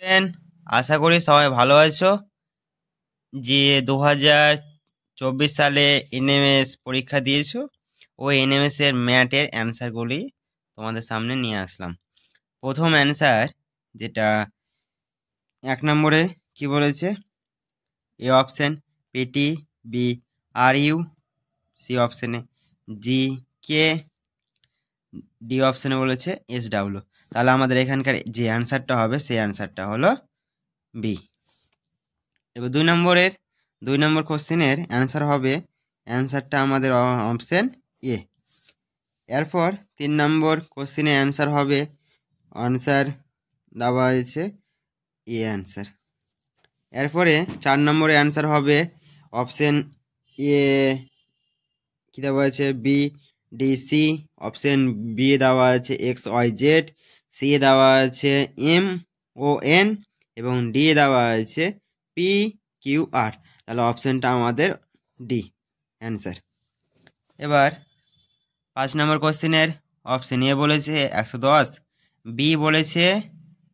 Friend, আশা করি সবাই ভালো আছো। যে 2024 সালে এনএমএস পরীক্ষা দিয়েছো, ওই এনএমএস এর ম্যাথের অ্যান্সারগুলি তোমাদের সামনে নিয়ে আসলাম। প্রথম অ্যান্সার, যেটা 1 নম্বরে কি বলেছে? এ অপশন পেটি, বি আর ইউ, সি অপশনে জি কে, ডি অপশনে বলেছে এস ডাব্লিউ। তাহলে আমাদের এখানকার যে অ্যান্সারটা হবে সেই অ্যান্সারটা হলো বি। এবার 2 নম্বর কোশ্চেনের অ্যান্সার হবে, অ্যান্সারটা আমাদের অপশন এ। এরপর 3 নম্বর কোশ্চেনের অ্যান্সার হবে, আনসার দেওয়া হয়েছে এ অ্যান্সার। এরপরে 4 নম্বরে অ্যান্সার হবে অপশন এ, কী দেওয়া আছে? B D C. Option B দেওয়া আছে এক্স ওয়াই জেড, সি দেওয়া আছে এম ও এন, এবং ডি দেওয়া আছে পি কিউ আর। তাহলে অপশনটা আমাদের ডি অ্যান্সার। এবার 5 নম্বর কোশ্চেনের অপশন এ বলেছে 110, বি বলেছে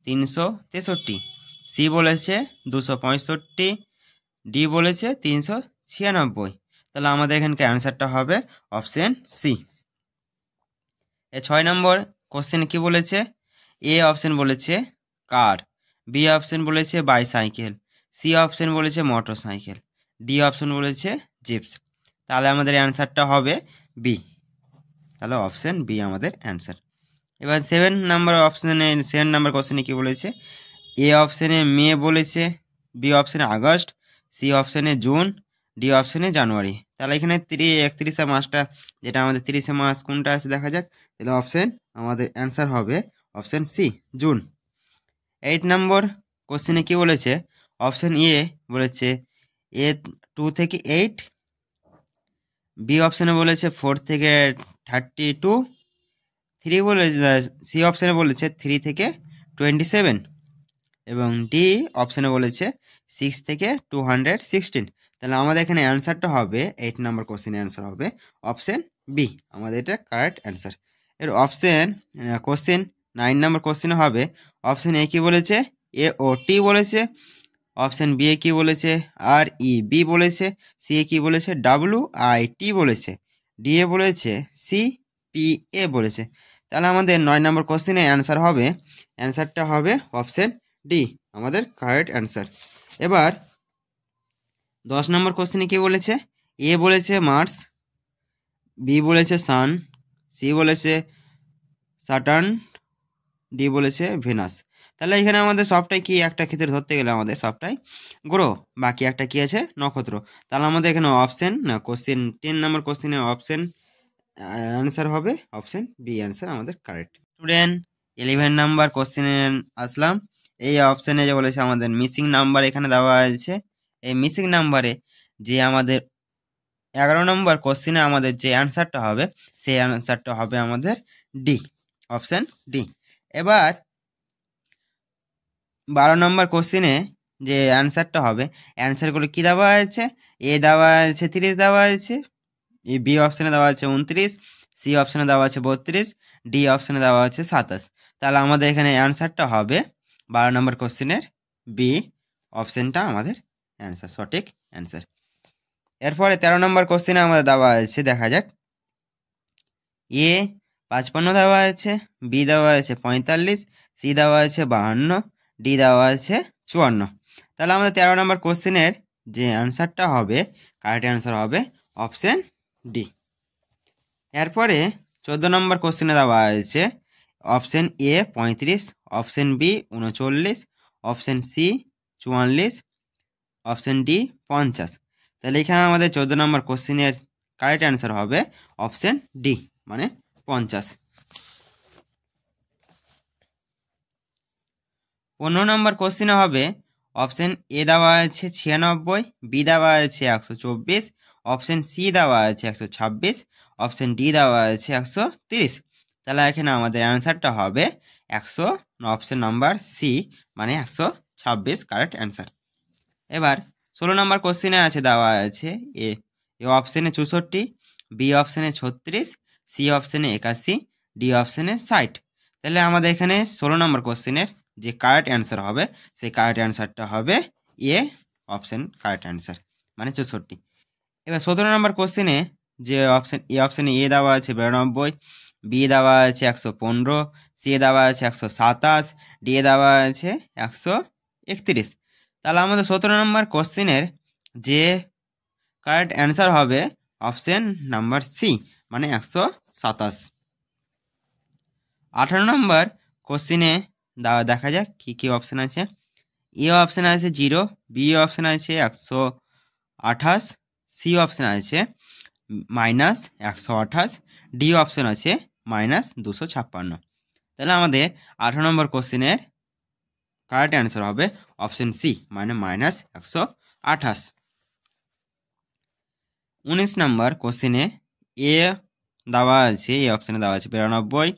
363, সি বলেছে 265, ডি বলেছে 396। তাহলে আমাদের এখানকার অ্যান্সারটা হবে অপশন সি। 6 নম্বর কোশ্চেন কি বলেছে? এ অপশন বলেছে কার, বি অপশন বলেছে বাইসাইকেল, সি অপশন বলেছে মোটর সাইকেল, ডি অপশন বলেছে জিপস। তাহলে আমাদের অ্যান্সারটা হবে বি। তাহলে অপশন বি আমাদের অ্যান্সার। এবার 7 নম্বর কোশ্চেনে কি বলেছে? এ অপশনে মে বলেছে, বি অপশনে আগস্ট, সি অপশনে জুন, ডি অপশনে জানুয়ারি। তাহলে এখানে 31 মাসটা, যেটা আমাদের 30 মাস কোনটা আছে দেখা যাক। তাহলে অপশন আমাদের অ্যান্সার হবে অপশন সি, জুন। 8 নম্বর কোশ্চেনে কি বলেছে? অপশন এ বলেছে এ 2 থেকে 8, বি অপশনে বলেছে 4 থেকে 32, সি অপশনে বলেছে 3 থেকে 27, এবং ডি অপশনে বলেছে 6 থেকে 216। তাহলে আমাদের এখানে অ্যান্সারটা হবে 8 নম্বর কোশ্চেনের অ্যান্সার হবে অপশন বি, আমাদের এটা কারেক্ট অ্যান্সার। এর কোশ্চেন 9 নম্বর কোশ্চেনে হবে, অপশন এ কি বলেছে? এ ও টি বলেছে, অপশন বি এ কি বলেছে? আর ই বি বলেছে, সি এ কি বলেছে? ডাব্লু আই টি বলেছে, ডি এ বলেছে সি পি এ বলেছে। তাহলে আমাদের 9 নম্বর কোশ্চেনের অ্যান্সারটা হবে অপশন ডি, আমাদের কারেক্ট অ্যান্সার। এবার 10 নম্বর কোশ্চেনে কি বলেছে? এ বলেছে মার্স, বি বলেছে সান, সি বলেছে স্যাটার্ন, ডি বলেছে ভেনাস। তাহলে এখানে আমাদের সবটাই কি, একটা ক্ষেত্রে ধরতে গেলে আমাদের সবটাই গ্রহ, বাকি একটা কি আছে? নক্ষত্র। তাহলে আমাদের এখানে কোশ্চেন 10 নম্বর কোশ্চেনের অপশন অ্যান্সার হবে অপশন বি অ্যান্সার, আমাদের কারেক্ট। স্টুডেন্ট, 11 নম্বর কোশ্চেনে আসলাম। এই অপশানে যে বলেছে আমাদের মিসিং নাম্বার এখানে দেওয়া আছে। এই মিসিং নাম্বারে যে আমাদের 11 নম্বর কোশ্চেনে আমাদের যে অ্যান্সারটা হবে, সেই অ্যান্সারটা হবে আমাদের ডি, অপশান ডি। এবার 12 নম্বর কোশ্চেনে যে অ্যান্সারটা হবে, অ্যান্সারগুলো কি দেওয়া আছে? এ দেওয়া আছে 30 দেওয়া আছে, বি অপশানে দেওয়া আছে 29, সি অপশানে দেওয়া আছে 32, ডি অপশানে দেওয়া আছে 27। তাহলে আমাদের এখানে অ্যান্সারটা হবে 12 নম্বর কোশ্চেনের বি অপশানটা আমাদের অ্যান্সার, সঠিক অ্যান্সার। এরপরে 13 নম্বর কোশ্চেনে আমাদের দেওয়া আছে, দেখা যাক। এ 55 দেওয়া আছে, বি দেওয়া আছে 45, সি দেওয়া আছে 52, ডি দেওয়া আছে 54। তাহলে আমাদের 13 নম্বর কোশ্চেনের যে অ্যান্সারটা হবে, কারেক্ট অ্যান্সার হবে অপশান ডি। এরপরে 14 নম্বর কোশ্চেনে দেওয়া আছে, option A 35, option B 39, option C 44, option D 50। তাহলে এখানে আমাদের 14 নম্বর কোশ্চেনের কারেক্ট অ্যান্সার হবে অপশান ডি, মানে 50। 15 নম্বর কোশ্চেনে হবে, অপশান এ দেওয়া আছে 96, বি দেওয়া আছে 124, অপশান সি দেওয়া আছে 126, অপশান ডি দেওয়া আছে 130। তাহলে এখানে আমাদের অ্যান্সারটা হবে 100, অপশান নাম্বার সি, মানে 126 কারেক্ট অ্যান্সার। এবার 16 নম্বর কোশ্চেনে আছে, দেওয়া আছে এ অপশানে 64, বি অপশানে 36, সি অপশানে 81, ডি অপশানে 60। তাহলে আমাদের এখানে 16 নম্বর কোশ্চেনের যে কারেক্ট অ্যান্সার হবে সেই কারেক্ট অ্যান্সারটা হবে এ অপশন কারেক্ট অ্যান্সার, মানে 64। এবার 17 নম্বর কোশ্চেনে যে অপশানে এ দেওয়া আছে 92, বি দেওয়া আছে 115, সি দেওয়া আছে 127, ডি দেওয়া আছে 131। তাহলে আমাদের 17 নম্বর কোশ্চেনের যে কারেক্ট অ্যান্সার হবে অপশন নাম্বার সি, মানে 127। 18 নম্বর কোশ্চেনে দেখা যাক কি কি অপশন আছে। এ অপশন আছে 0, বি অপশন আছে 128, সি অপশন আছে -128, ডি অপশন আছে -256। তাহলে আমাদের 18 নম্বর কোশ্চেনের কারেক্ট অ্যান্সার হবে অপশন সি, মানে -128। 19 নম্বর কোশ্চেনে এ দেওয়া আছে, এ অপশানে দেওয়া আছে 92,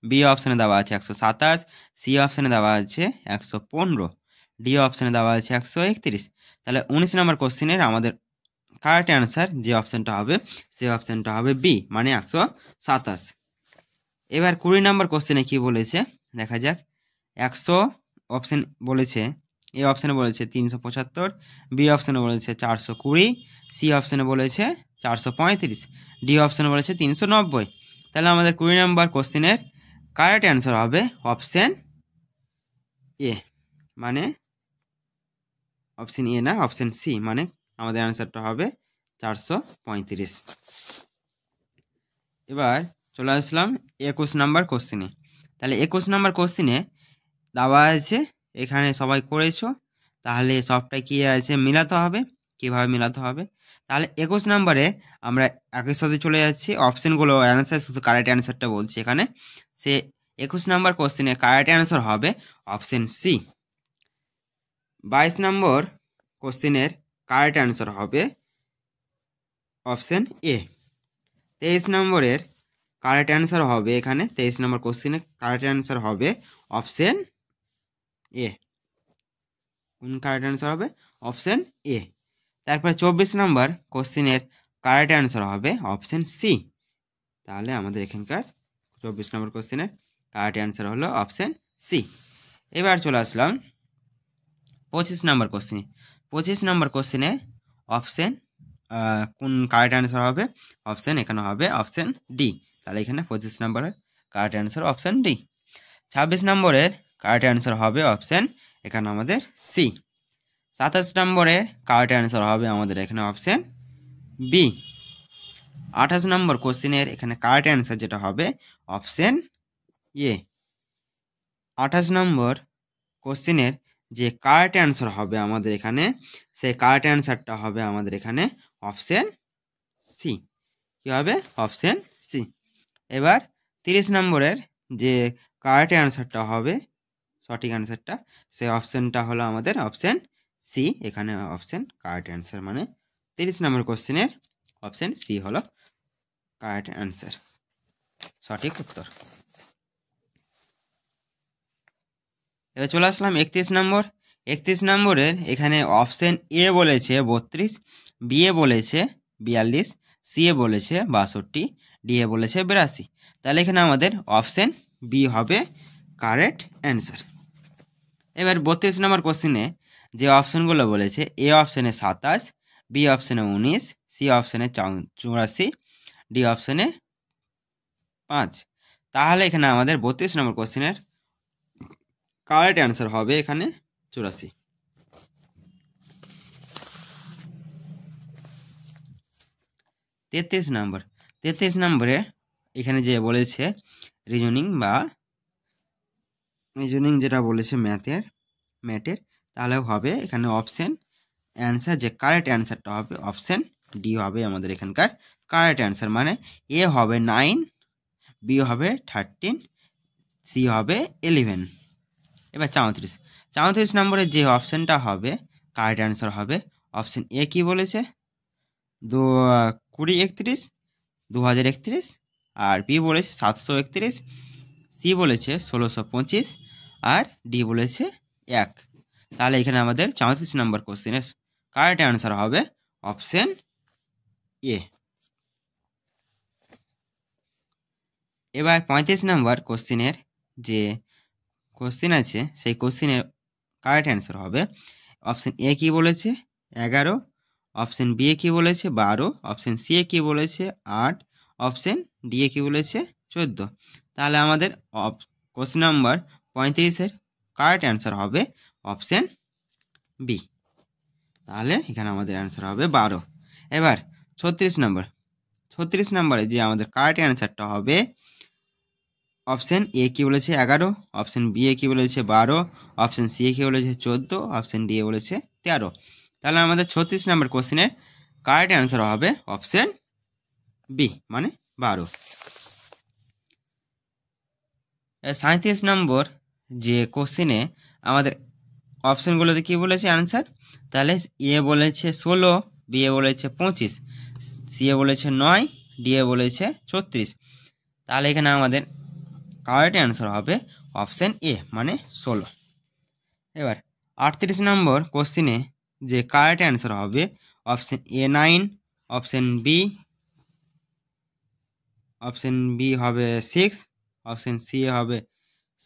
বি অপশানে দেওয়া আছে 127, সি অপশানে দেওয়া আছে 115, ডি অপশানে দেওয়া আছে 131। তাহলে 19 নম্বর কোশ্চেনের আমাদের কারেক্ট অ্যান্সার যে অপশানটা হবে সেই অপশানটা হবে বি, মানে 127। এবার 20 নম্বর কোশ্চেনে কি বলেছে দেখা যাক। 100 অপশান বলেছে, এ অপশানে বলেছে 375, বি অপশানে বলেছে 420, সি অপশানে বলেছে 435, ডি অপশানে বলেছে 390। তাহলে আমাদের 20 নম্বর কোশ্চেনের কারেক্ট অ্যান্সার হবে অপশান এ, মানে অপশান এ না, অপশান সি, মানে আমাদের অ্যান্সারটা হবে 435। এবার চলে আসলাম 21 নম্বর কোশ্চেনে। তাহলে 21 নম্বর কোশ্চেনে দেওয়া আছে, এখানে সবাই করেছো, তাহলে সবটাই কি আছে মিলাতে হবে। কিভাবে মিলাতে হবে, তাহলে 21 নম্বরে আমরা একের সাথে চলে যাচ্ছি, অপশানগুলো অ্যান্সার, শুধু কারেক্ট অ্যান্সারটা বলছি এখানে। সে 21 নম্বর কোশ্চেনে কারেক্ট অ্যান্সার হবে অপশান সি। 22 নম্বর কোশ্চেনের কারেক্ট অ্যান্সার হবে অপশান এ। 23 নম্বরের কারেক্ট অ্যান্সার হবে, এখানে 23 নম্বর কোশ্চেনের কারেক্ট অ্যান্সার হবে অপশান এ। কোন কারেক্ট অ্যান্সার হবে অপশান এ। তারপরে 24 নম্বর কোশ্চেনের কারেক্ট অ্যান্সার হবে অপশান সি। তাহলে আমাদের এখানকার 24 নম্বর কোশ্চেনের কারেক্ট অ্যান্সার হলো অপশান সি। এবার চলে আসলাম 25 নম্বর কোশ্চেনে। 25 নম্বর কোশ্চেনে অপশান কোন কারেক্ট অ্যান্সার হবে অপশান, এখানে হবে অপশান ডি। তাহলে এখানে 25 নম্বরের কারেক্ট অ্যান্সার অপশান ডি। 26 নম্বরের কারেক্ট অ্যান্সার হবে অপশান, এখানে আমাদের সি। 27 নম্বরের কারেক্ট অ্যান্সার হবে আমাদের এখানে অপশান বি। 28 নম্বর কোশ্চেনের এখানে কারেক্ট অ্যান্সার যেটা হবে অপশান এ। 28 নম্বর কোশ্চেনের যে কারেক্ট অ্যান্সার হবে আমাদের এখানে, সেই কারেক্ট অ্যান্সারটা হবে আমাদের এখানে অপশান সি। কি হবে অপশান সি। এবার 30 নম্বরের যে কারেক্ট অ্যান্সারটা হবে, সঠিক অ্যান্সারটা, সেই অপশানটা হলো আমাদের অপশান সি। এখানে অপশান কারেক্ট অ্যান্সার, মানে 30 নম্বর কোশ্চেনের অপশান সি হলো কারেক্ট অ্যান্সার, সঠিক উত্তর। এবার চলে আসলাম 31 নম্বর। 31 নম্বরের এখানে অপশান এ বলেছে 32, বি এ বলেছে 42, সি এ বলেছে 62, ডি এ বলেছে 82। তাহলে এখানে আমাদের অপশান বি হবে কারেক্ট অ্যান্সার। এবার 32 নম্বর কোশ্চেনে যে অপশানগুলো বলেছে, এ অপশানে 27, বি অপশানে 19, সি অপশানে 84, ডি অপশানে 5। তাহলে এখানে আমাদের 32 নম্বর কোশ্চেনের কারেক্ট অ্যান্সার হবে এখানে 84। 33 নম্বর। 33 নম্বরে এখানে যে বলেছে রিজনিং যেটা বলেছে ম্যাথের, তাহলে হবে এখানে অপশান অ্যান্সার, যে কারেক্ট অ্যান্সারটা হবে অপশান ডি হবে আমাদের এখানকার কারেক্ট অ্যান্সার, মানে এ হবে 9, বি হবে 13, সি হবে 11। এবার 34 নম্বরের যে অপশানটা হবে কারেক্ট অ্যান্সার হবে অপশান এ। কি বলেছে 2031, আর বি বলেছে 731, সি বলেছে 1625, আর ডি বলেছে 1। তাহলে এখানে আমাদের 34 নম্বর কোশ্চেনের কারেক্ট অ্যান্সার হবে অপশান এ। এবার 35 নম্বর কোশ্চেনের যে কোশ্চেন আছে সেই কোশ্চেনের কারেক্ট অ্যান্সার হবে অপশন এ কি বলেছে 11, অপশন বি এ কি বলেছে 12, অপশন সি এ কি বলেছে 8, অপশন ডি এ কি বলেছে 14। তাহলে আমাদের কোশ্চেন নাম্বার 35-এর কারেক্ট অ্যান্সার হবে অপশন বি। তাহলে এখানে আমাদের অ্যান্সার হবে 12। এবার 36 নম্বরে যে আমাদের কারেক্ট অ্যান্সারটা হবে অপশন এ কি বলেছে 11, অপশন বি এ কি বলেছে 12, অপশন সি এ কি বলেছে 14, অপশন ডি এ বলেছে 13। তাহলে আমাদের 36 নম্বর কোশ্চেনের কারেক্ট অ্যান্সার হবে অপশন বি মানে 12। 37 নম্বর যে কোশ্চেনে আমাদের অপশনগুলোতে কি বলেছে অ্যান্সার, তাহলে এ বলেছে 16, বি এ বলেছে 25, সি এ বলেছে 9, ডি এ বলেছে 36। তাহলে এখানে আমাদের কারেক্ট অ্যান্সার হবে অপশন এ মানে 16। এবার 38 নম্বর কোশ্চেনে যে কারেক্ট অ্যান্সার হবে অপশন এ 9, অপশন বি হবে 6, অপশন সি হবে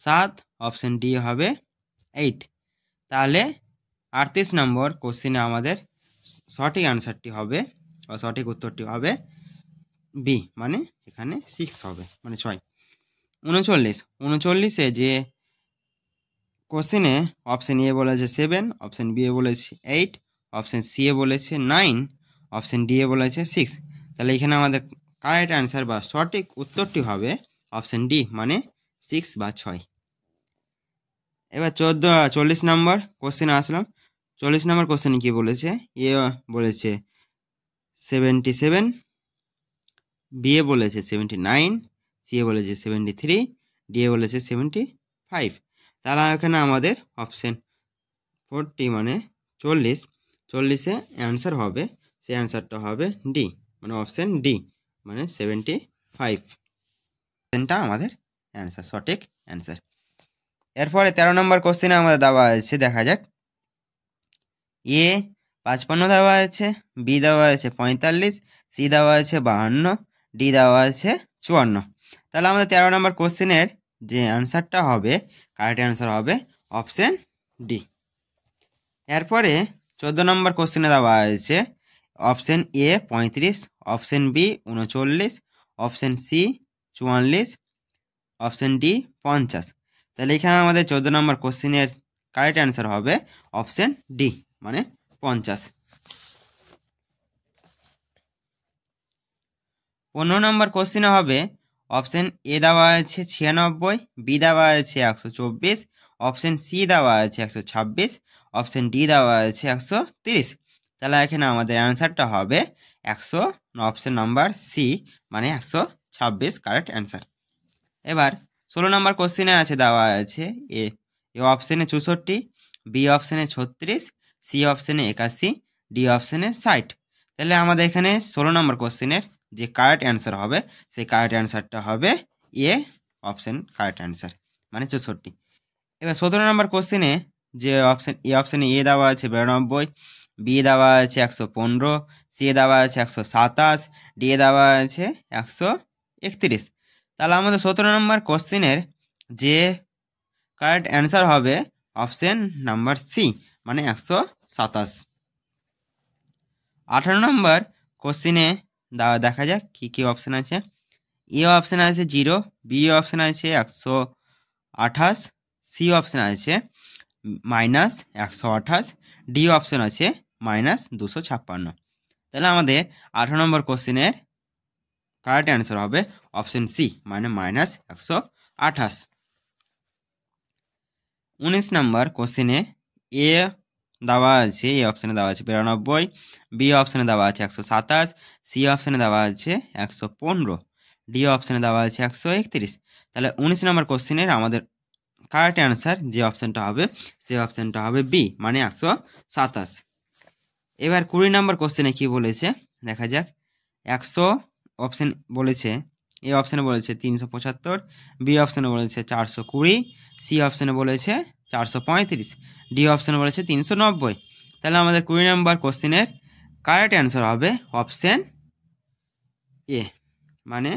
7, অপশন ডি হবে 8। তাহলে 38 নম্বর কোশ্চেনে আমাদের সঠিক অ্যান্সারটি হবে বা সঠিক উত্তরটি হবে বি মানে এখানে 6 হবে মানে 6। 39-এ যে কোশ্চেনে অপশন এ বলেছে 7, অপশন বি এ বলেছে 8, অপশন সি এ বলেছে 9, অপশন ডি এ বলেছে 6। তাহলে এখানে আমাদের কারেক্ট অ্যান্সার বা সঠিক উত্তরটি হবে অপশন ডি মানে 6 বা 6। এবার 40 নম্বর কোশ্চেনে আসলাম। 40 নম্বর কোশ্চেনে কি বলেছে, এ বলেছে 77, বি এ বলেছে 79, সি এ বলেছে 73, ডি এ বলেছে 75। তাহলে এখানে আমাদের অপশন 40 মানে 40-এ অ্যান্সার হবে, সেই অ্যান্সারটা হবে ডি মানে অপশন ডি মানে 75। অপশনটা আমাদের অ্যান্সার সঠিক অ্যান্সার। এরপরে 13 নম্বর কোশ্চেনে আমাদের দেওয়া আছে, দেখা যাক। এ 55 দেওয়া আছে, বি দেওয়া আছে 45, সি দেওয়া আছে 52, ডি দেওয়া আছে 54। তাহলে আমাদের 13 নম্বর কোশ্চেনের যে অ্যান্সারটা হবে কারেক্ট অ্যান্সার হবে অপশন ডি। এরপরে 14 নম্বর কোশ্চেনে দেওয়া আছে option A 35, option B 39, option C 44, option D 50। তাহলে এখানে আমাদের 14 নম্বর কোশ্চেনের কারেক্ট অ্যান্সার হবে অপশন ডি মানে 50। 15 নম্বর কোশ্চেনে হবে অপশন এ দেওয়া আছে 96, বি দেওয়া আছে 124, অপশন সি দেওয়া আছে 126, অপশন ডি দেওয়া আছে 130। তাহলে এখানে আমাদের অ্যান্সারটা হবে অপশন নাম্বার সি মানে 126 কারেক্ট অ্যান্সার। এবার 16 নম্বর কোশ্চেনে আছে দেওয়া আছে এ অপশনে 64, বি অপশনে 36, সি অপশনে 81, ডি অপশনে 60। তাহলে আমাদের এখানে 16 নম্বর কোশ্চেনের যে কারেক্ট অ্যান্সার হবে সেই কারেক্ট অ্যান্সারটা হবে এ অপশন কারেক্ট অ্যান্সার মানে 64। এবার 17 নম্বর কোশ্চেনে যে অপশনে এ দেওয়া আছে 92, বি দেওয়া আছে 115, সি দেওয়া আছে 127, ডি দেওয়া আছে 131। তাহলে আমাদের 17 নম্বর কোশ্চেনের যে কারেক্ট অ্যান্সার হবে অপশন নাম্বার সি মানে 127। 18 নম্বর কোশ্চেনে দেখা যাক কি কি অপশন আছে। এ অপশন আছে 0, বি অপশন আছে 128, সি অপশন আছে -128, ডি অপশন আছে -256। তাহলে আমাদের 18 নম্বর কোশ্চেনের কারেক্ট অ্যান্সার হবে অপশন সি মানে -128। 19 নম্বর কোশ্চেনে এ দেওয়া আছে, এ অপশানে দেওয়া আছে 92, বি অপশানে দেওয়া আছে 127, সি অপশানে দেওয়া আছে 115, ডি অপশানে দেওয়া আছে 131। তাহলে 19 নম্বর কোশ্চেনের আমাদের কারেক্ট অ্যান্সার যে অপশানটা হবে সেই অপশানটা হবে বি মানে 127। এবার 20 নম্বর কোশ্চেনে কি বলেছে দেখা যাক। 100 অপশান বলেছে, এ অপশানে বলেছে 375, বি অপশানে বলেছে 420, সি অপশানে বলেছে 435, ডি অপশানে বলেছে 390। তাহলে আমাদের 20 নম্বর কোশ্চেনের কারেক্ট অ্যান্সার হবে অপশান এ মানে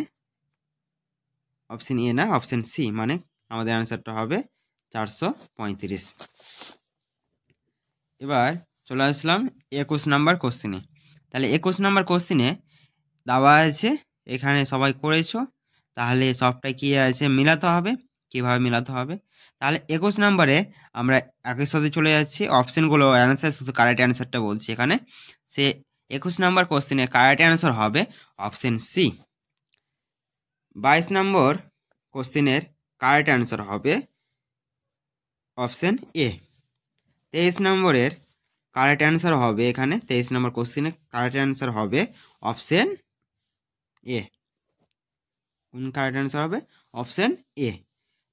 অপশান এ না অপশান সি মানে আমাদের অ্যান্সারটা হবে 435। এবার চলে আসলাম 21 নাম্বার কোশ্চেনে। তাহলে 21 নাম্বার কোশ্চেনে দেওয়া আছে, এখানে সবাই করেছো, তাহলে সবটাই কি আছে মিলাতে হবে। কিভাবে মিলাতে হবে, তাহলে 21 নাম্বারে আমরা একের সাথে চলে যাচ্ছি, অপশনগুলো অ্যান্সার, শুধু কারেক্ট অ্যান্সারটা বলছি এখানে। সে 21 নাম্বার কোশ্চেনে কারেক্ট অ্যান্সার হবে অপশন সি। 22 নম্বর কোশ্চেনের কারেক্ট অ্যান্সার হবে অপশন এ। 23 নম্বরের কারেক্ট অ্যান্সার হবে, এখানে 23 নম্বর কোশ্চেনের কারেক্ট অ্যান্সার হবে অপশন এ। কোন কারেক্ট অ্যান্সার হবে? Option A.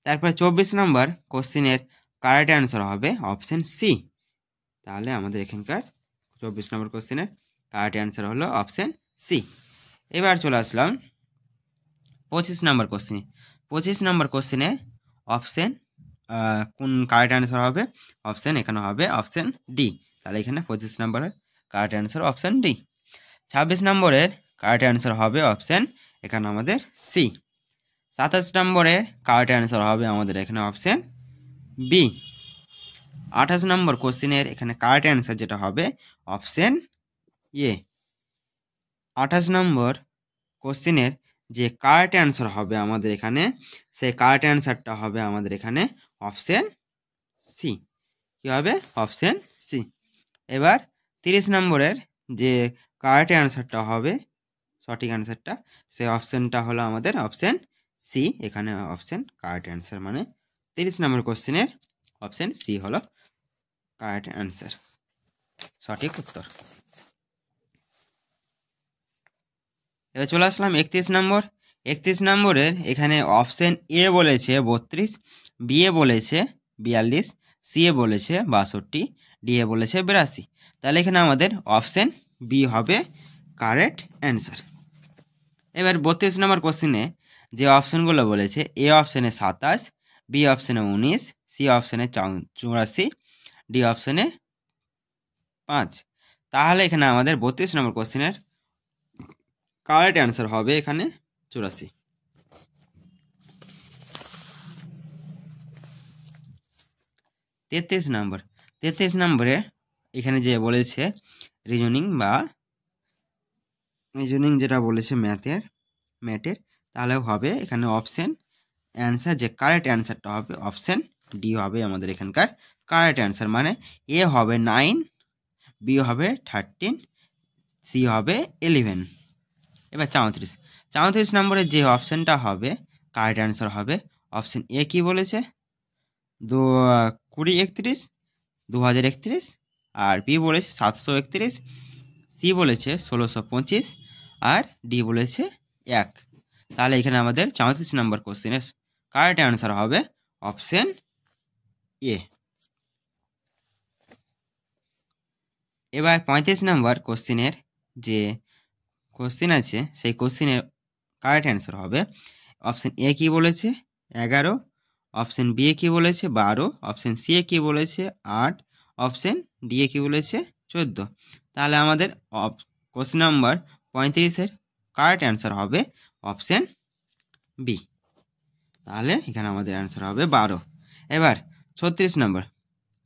তারপরে 24 নম্বর কোশ্চেনের কারেক্ট অ্যান্সার হবে অপশন সি। তাহলে আমাদের এখানকার 24 নম্বর কোশ্চেনের কারেক্ট অ্যান্সার হলো অপশন সি। এবার চলে আসলাম 25 নম্বর কোশ্চেনে। 25 নম্বর কোশ্চেনে অপশন কোন কারেক্ট অ্যান্সার হবে? অপশন এখানে হবে অপশন ডি। তাহলে এখানে 25 নম্বরের কারেক্ট অ্যান্সার অপশন ডি। 26 নম্বরের কারেক্ট অ্যান্সার হবে অপশন এখানে আমাদের সি। 27 নম্বরের কারেক্ট অ্যান্সার হবে আমাদের এখানে অপশন বি। 28 নম্বর কোশ্চেনের এখানে কারেক্ট অ্যান্সার যেটা হবে অপশন এ। 28 নম্বর কোশ্চেনের যে কারেক্ট অ্যান্সার হবে আমাদের এখানে, সেই কারেক্ট অ্যান্সারটা হবে আমাদের এখানে অপশন সি। কি হবে? Option C. এবার 30 নম্বরের যে কারেক্ট অ্যান্সারটা হবে, সঠিক অ্যান্সারটা, সেই অপশনটা হলো আমাদের অপশন সি। এখানে অপশন কারেক্ট অ্যান্সার, মানে 30 নম্বর কোশ্চেনের অপশন সি হলো কারেক্ট অ্যান্সার, সঠিক উত্তর। এবার চলে আসলাম 31 নম্বর। 31 নম্বরের এখানে অপশন এ বলেছে 32, বি এ বলেছে 42, সি এ বলেছে 62, ডি এ বলেছে 82। তাহলে এখানে আমাদের অপশন বি হবে কারেক্ট অ্যান্সার। এবার 32 নম্বর কোশ্চেনে যে অপশনগুলো বলেছে, এ অপশনে 27, বি অপশনে 19, সি অপশনে 84, ডি অপশনে 5। তাহলে এখানে আমাদের 32 নম্বর কোশ্চেনের কারেক্ট অ্যান্সার হবে এখানে 84। 33 নম্বর। 33 নম্বরে এখানে যে বলেছে রিজনিং যেটা বলেছে ম্যাথের, তাহলে হবে এখানে অপশন অ্যান্সার, যে কারেক্ট অ্যান্সারটা হবে অপশন ডি হবে আমাদের এখানকার কারেক্ট অ্যান্সার। মানে এ হবে 9, বি হবে 13, সি হবে 11। এবার 34 নম্বরের যে অপশনটা হবে কারেক্ট অ্যান্সার হবে অপশন এ। কি বলেছে? 2031, 2031, আর বি বলেছে 731, সি বলেছে 1625, আর ডি বলেছে 1। তাহলে এখানে আমাদের 34 নম্বর কোশ্চেনের কারেক্ট অ্যান্সার হবে অপশন এ। এবার 35 নম্বর কোশ্চেনের যে কোশ্চেন আছে, সেই কোশ্চেনের কারেক্ট অ্যান্সার হবে অপশন এ কি বলেছে 11, অপশন বি এ কি বলেছে 12, অপশন সি এ কি বলেছে 8, অপশন ডি এ কি বলেছে 14। তাহলে আমাদের কোশ্চেন নাম্বার 35-এর কারেক্ট অ্যান্সার হবে অপশন বি। তাহলে এখানে আমাদের অ্যান্সার হবে 12। এবার 36 নম্বর।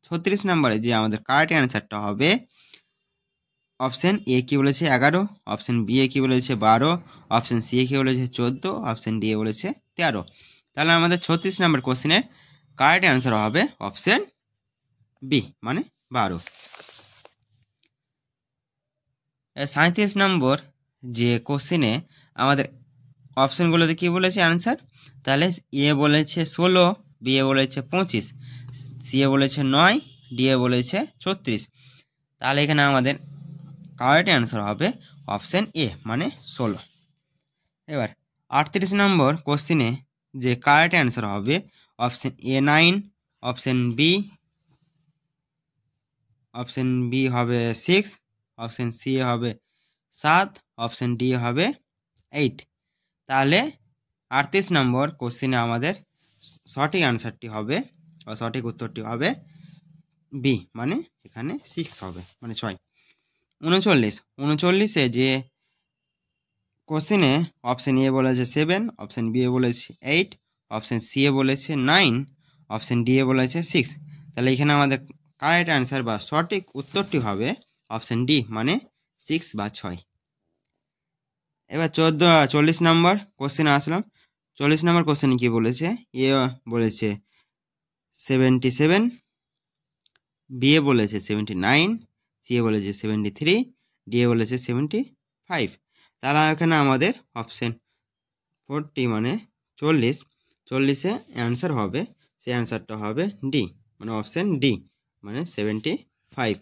36 নম্বরে যে আমাদের কারেক্ট অ্যান্সারটা হবে অপশন এ কি বলেছে 11, অপশন বি এ কি বলেছে 12, অপশন সি এ কি বলেছে 14, অপশন ডি এ বলেছে 13। তাহলে আমাদের 36 নম্বর কোশ্চেনের কারেক্ট অ্যান্সার হবে অপশন বি, মানে 12। 37 নম্বর যে কোশ্চেনে আমাদের অপশনগুলোতে কি বলেছে অ্যান্সার, তাহলে এ বলেছে 16, বি এ বলেছে 25, সি এ বলেছে 9, ডি এ বলেছে 36। তাহলে এখানে আমাদের কারেক্ট অ্যান্সার হবে অপশন এ, মানে 16। এবার 38 নম্বর কোশ্চেনে যে কারেক্ট অ্যান্সার হবে অপশন এ 9, অপশন বি হবে 6, অপশন সি হবে 7, অপশন ডি হবে 8। তাহলে 38 নম্বর কোশ্চেনে আমাদের সঠিক অ্যান্সারটি হবে, বা সঠিক উত্তরটি হবে বি, মানে এখানে 6 হবে, মানে 6। 39-এ যে কোশ্চেনে অপশন এ বলেছে 7, অপশন বি এ বলেছে 8, অপশন সি এ বলেছে 9, অপশন ডি এ বলেছে 6। তাহলে এখানে আমাদের কারেক্ট অ্যান্সার বা সঠিক উত্তরটি হবে অপশন ডি, মানে 6 বা 6। এবার 40 নম্বর কোশ্চেনে আসলাম। 40 নম্বর কোশ্চেনে কি বলেছে? এ বলেছে 77, বি এ বলেছে 79, সি এ বলেছে 73, ডি এ বলেছে 75। তাহলে এখানে আমাদের অপশন 40 মানে 40 অ্যান্সার হবে, সেই অ্যান্সারটা হবে ডি, মানে অপশন ডি, মানে 75।